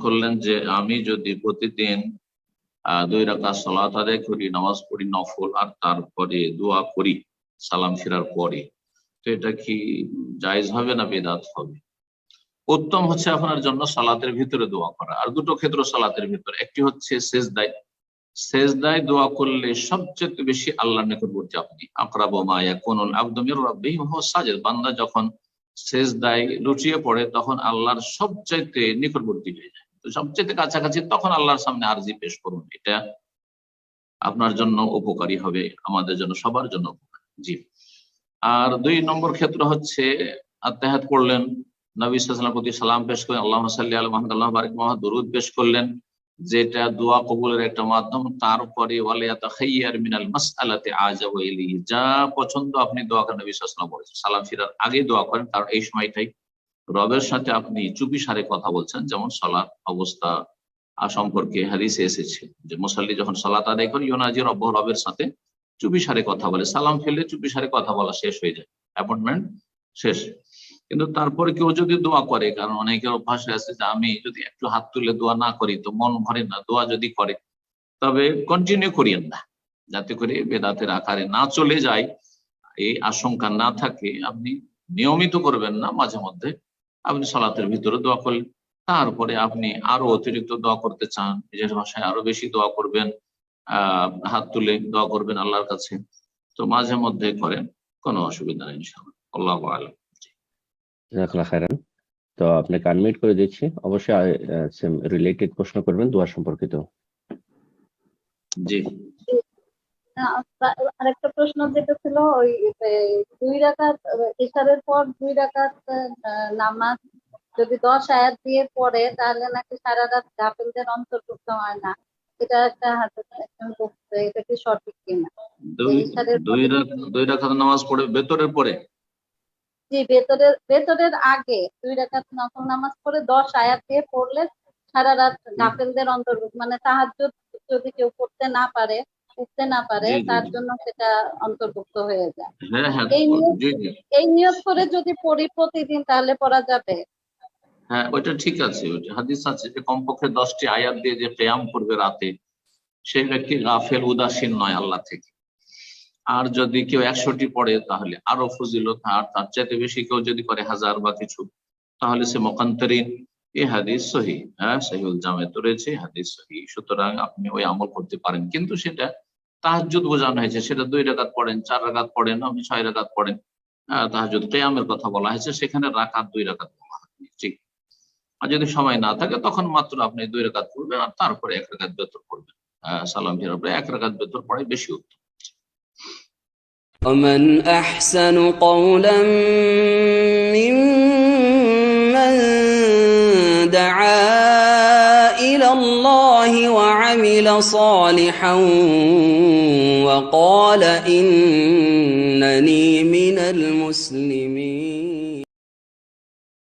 করলেন যে আমি যদি প্রতিদিন 2 রাকাত সালাত আদায় করি, নামাজ পড়ি নফল, আর তারপরে দোয়া করি সালাম ফেরার পরে, তো এটা কি জায়েজ হবে না বেদাত হবে? উত্তম হচ্ছে আপনার জন্য সালাতের ভিতরে দোয়া করা। আর দুটো ক্ষেত্র সালাতের ভিতরে, একটি হচ্ছে সেজদায়। সেজদায় দোয়া করলে সবচেয়ে বেশি আল্লাহর নিকটবর্তী আপনি। আকরাবু মা ইয়াকুনুল আবদু মির রাব্বিহি ওয়া হুয়া সাজিদ। বান্দা যখন সেজদায় লুটিয়ে পড়ে তখন আল্লাহর সবচাইতে নিকটবর্তী হয়ে যায়, তো সবচেয়ে কাছাকাছি, তখন আল্লাহর সামনে আরজি পেশ করুন। এটা আপনার জন্য উপকারী হবে, আমাদের জন্য, সবার জন্য উপকারী। জি। আর 2 নম্বর ক্ষেত্র হচ্ছে আত্তাহিয়াত পড়লেন, নবী সাল্লাল্লাহু আলাইহি ওয়াসাল্লামের প্রতি সালাম পেশ করলেন, আল্লাহুম্মা সাল্লি আলা মুহাম্মাদ আল্লাহুম্মা বারিক মুহাম্মাদ, দরুদ পেশ করলেন, যেটা দোয়া কবুলের একটা মাধ্যম। তারপরে ওয়ালা ইয়াতাখাইয়ার মিনাল মাসআলাতি আজাবু ইলাইহি, যা পছন্দ আপনি দোয়া করেন। নবী সাল্লাল্লাহু আলাইহি ওয়াসাল্লাম বলেছেন সালাম ফিরার আগে দোয়া করেন, কারণ এই সময়টাই রবের সাথে আপনি চুপিসারে কথা বলছেন। যেমন সালাত অবস্থা সম্পর্কে হাদিসে এসেছে যে মুসাল্লি যখন সালাত আদায় করে ইউনাজি রব্বহু, রবের সাথে চুপিসারে কথা বলে। সালাম ফেললে চুপিসারে কথা বলা শেষ হয়ে যায়, অ্যাপয়েন্টমেন্ট শেষ। কিন্তু তারপরে কেউ যদি দোয়া করে, কারণ অনেকের অভ্যাস হয়ে আছে যে আমি যদি একটু হাত তুলে দোয়া না করি তো মন ভরে না, দোয়া যদি করে তবে কন্টিনিউ করিয়েন না, যাতে করে বেদাতের আকারে না চলে যায়, এই আশঙ্কা না থাকে। আপনি নিয়মিত করবেন না, মাঝে মধ্যে আপনি সালাতের ভিতরে দোয়া করলেন, তারপরে আপনি আরো অতিরিক্ত দোয়া করতে চান, নিজের ভাষায় আরো বেশি দোয়া করবেন, হাত তুলে দোয়া করবেন আল্লাহর কাছে, তো মাঝে মধ্যে করেন, কোনো অসুবিধা নেই ইনশাআল্লাহ। আল্লাহু আ'লাম। জাযাকাল্লাহ খাইরান। তো আপনাকে আনমিউট করে দিচ্ছি, অবশ্যই সেম রিলেটেড প্রশ্ন করবেন দোয়া সম্পর্কিত। জি। আরেকটা প্রশ্ন যেটা ছিল, ওই 2 রাকাত ইশারের পর 2 রাকাত নামাজ যদি 10 আয়াত দিয়ে পড়ে তাহলে নাকি সারা রাত গাফিলদের অন্তর্ভুক্ত হয় না, এটা একটা হাদিস বলছে, এটা কি সঠিক কিনা? 2 রাকাত নামাজ পড়ে ভেতরের পরে? জি, ভেতরের আগে 2 রাকাত নফল নামাজ পড়ে 10 আয়াত দিয়ে পড়লে সারা রাত গাফিলদের অন্তর্ভুক্ত, মানে তাহাজ্জুদ যদি কেউ পড়তে না পারে, উঠতে না পারে, তার জন্য সেটা অন্তর্ভুক্ত হয়ে যায়। এই নিয়ত করে যদি পড়ি প্রতিদিন তাহলে পড়া যাবে? হ্যাঁ, ওইটা ঠিক আছে। ওইটা হাদিস আছে যে কমপক্ষে 10টি আয়াত দিয়ে যে কিয়াম করবে রাতে, সেই ব্যক্তি গাফেল উদাসীন নয় আল্লাহ থেকে। আর যদি কেউ 100টি পড়ে তাহলে আরো ফজিলত, আর তার চাইতে বেশি কেউ যদি করে 1000 বা কিছু, তাহলে সে মুকান্তারিন। এই হাদিস সহিহ, সহিহুল জামেতে রয়েছে, হাদিস সহিহ। সুতরাং আপনি ওই আমল করতে পারেন, কিন্তু সেটা তাহাজ্জুদ বোঝানো হয়েছে, সেটা 2 রাকাত পড়েন, 4 রাকাত পড়েন, আপনি 6 রাকাত পড়েন, তাহাজ্জুদ কিয়ামের কথা বলা হয়েছে, সেখানে রাকাত 2 রাকাত বলা হয়নি। ঠিক। আর যদি সময় না থাকে তখন মাত্র আপনি 2 রাকাত পড়বেন, আর তারপরে 1 রাকাত বেতর পড়বেন। সালাম ফেরার পরে 1 রাকাত বেতর পড়ে বেশি উত্তম। ومن أحسن قولا ممن دعا إلى الله وعمل صالحا وقال إنني من المسلمين